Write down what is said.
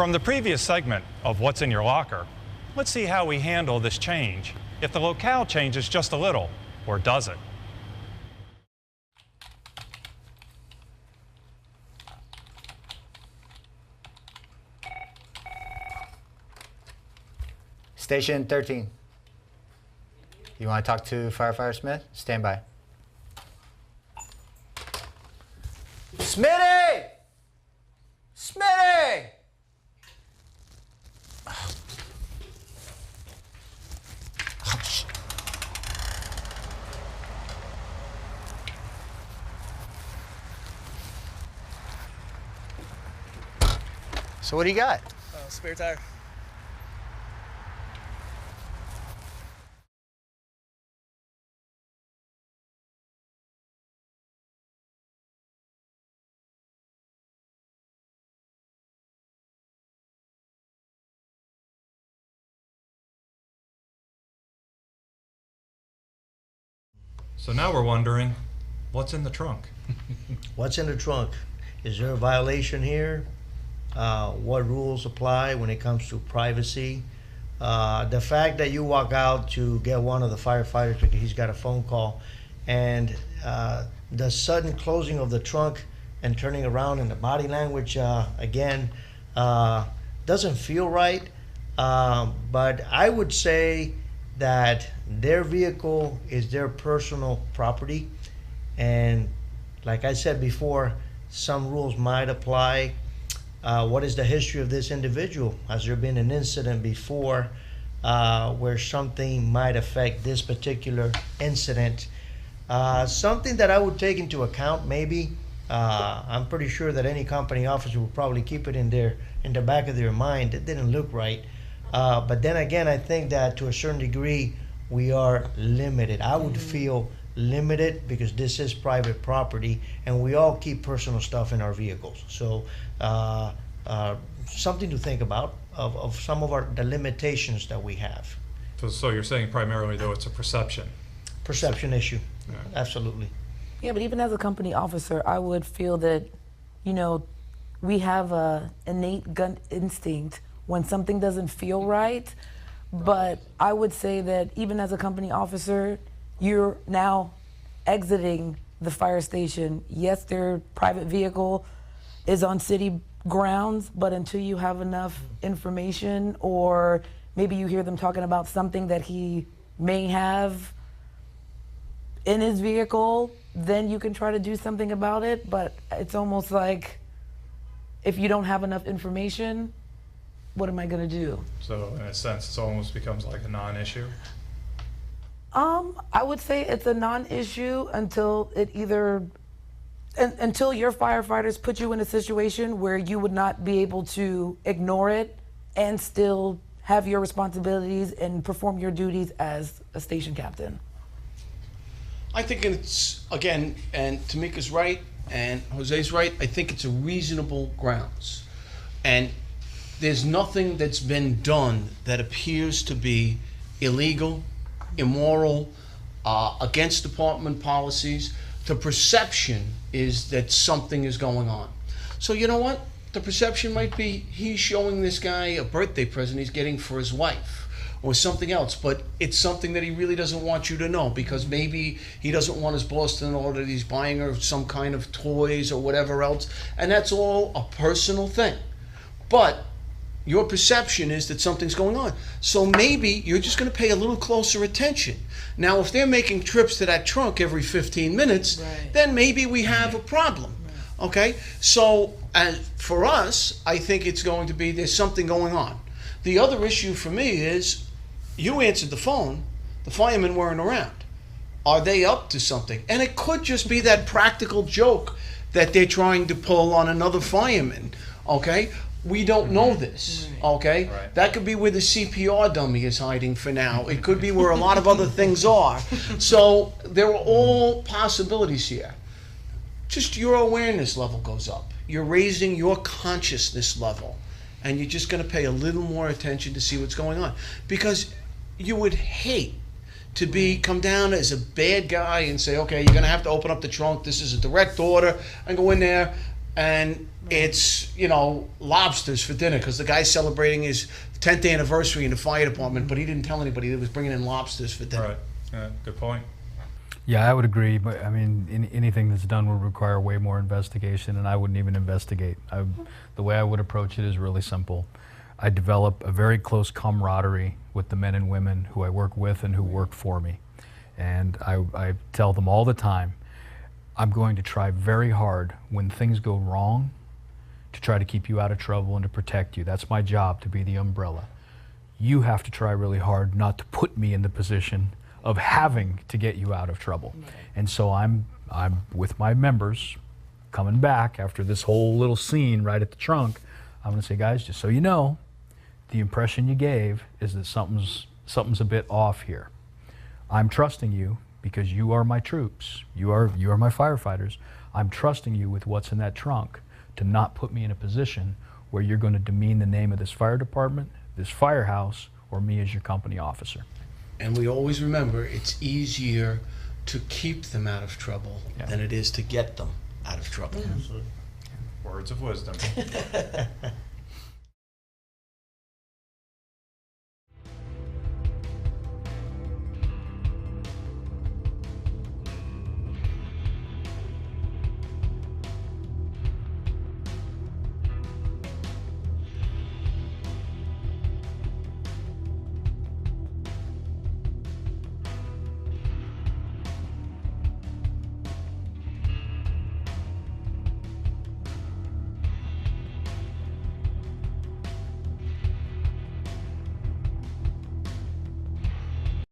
From the previous segment of What's in Your Locker, let's see how we handle this change if the locale changes just a little, or does it? Station 13. You want to talk to Firefighter Smith? Stand by. Smitty! Smitty! So what do you got? Spare tire. So now we're wondering, what's in the trunk? What's in the trunk? Is there a violation here? What rules apply when it comes to privacy? The fact that you walk out to get one of the firefighters because he's got a phone call, and the sudden closing of the trunk and turning around, and the body language again doesn't feel right. But I would say that their vehicle is their personal property, and like I said before, some rules might apply. What is the history of this individual? Has there been an incident before where something might affect this particular incident? Something that I would take into account, maybe. I'm pretty sure that any company officer will probably keep it in the back of their mind. It didn't look right. But then again, I think that to a certain degree, we are limited. I would feel limited because this is private property, and we all keep personal stuff in our vehicles. So something to think about of some of the limitations that we have. So you're saying primarily, though, it's a perception? Perception issue, Yeah. absolutely. Yeah, but even as a company officer, I would feel that, we have a innate gut instinct when something doesn't feel right. But I would say that even as a company officer, you're now exiting the fire station. Yes, their private vehicle is on city grounds, but until you have enough information, or maybe you hear them talking about something that he may have in his vehicle, then you can try to do something about it. But it's almost like if you don't have enough information, what am I gonna do? So in a sense, it almost becomes like a non-issue? I would say it's a non-issue until until your firefighters put you in a situation where you would not be able to ignore it and still have your responsibilities and perform your duties as a station captain. I think it's, again, and Tamika's right, and Jose's right, I think it's a reasonable grounds. And there's nothing that's been done that appears to be illegal, immoral, against department policies. The perception is that something is going on. So you know what? The perception might be he's showing this guy a birthday present he's getting for his wife or something else, but it's something that he really doesn't want you to know, because maybe he doesn't want his boss to know that he's buying her some kind of toys or whatever else, and that's all a personal thing. But your perception is that something's going on. So maybe you're just going to pay a little closer attention. Now, if they're making trips to that trunk every 15 minutes, Right. then maybe we have a problem. Okay? So for us, I think it's going to be there's something going on. The other issue for me is you answered the phone, the firemen weren't around. Are they up to something? And it could just be that practical joke that they're trying to pull on another fireman. Okay? We don't know this, okay? Right. That could be where the CPR dummy is hiding for now. It could be where a lot of other things are. So there are all possibilities here. Just your awareness level goes up. You're raising your consciousness level, and you're just going to pay a little more attention to see what's going on. Because you would hate to come down as a bad guy and say, okay, you're going to have to open up the trunk. This is a direct order, and go in there. and it's, you know, lobsters for dinner because the guy's celebrating his 10th anniversary in the fire department, but he didn't tell anybody he was bringing in lobsters for dinner. Right. Yeah, good point. Yeah, I would agree, but I mean, anything that's done would require way more investigation, and I wouldn't even investigate. The way I would approach it is really simple. I develop a very close camaraderie with the men and women who I work with and who work for me. And I tell them all the time, I'm going to try very hard when things go wrong to try to keep you out of trouble and to protect you. That's my job, to be the umbrella. You have to try really hard not to put me in the position of having to get you out of trouble. And so I'm with my members coming back after this whole little scene right at the trunk. I'm going to say, guys, just so you know, the impression you gave is that something's a bit off here. I'm trusting you because you are my troops. You are my firefighters. I'm trusting you with what's in that trunk to not put me in a position where you're going to demean the name of this fire department, this firehouse, or me as your company officer. And we always remember it's easier to keep them out of trouble Yeah. than it is to get them out of trouble. Words of wisdom.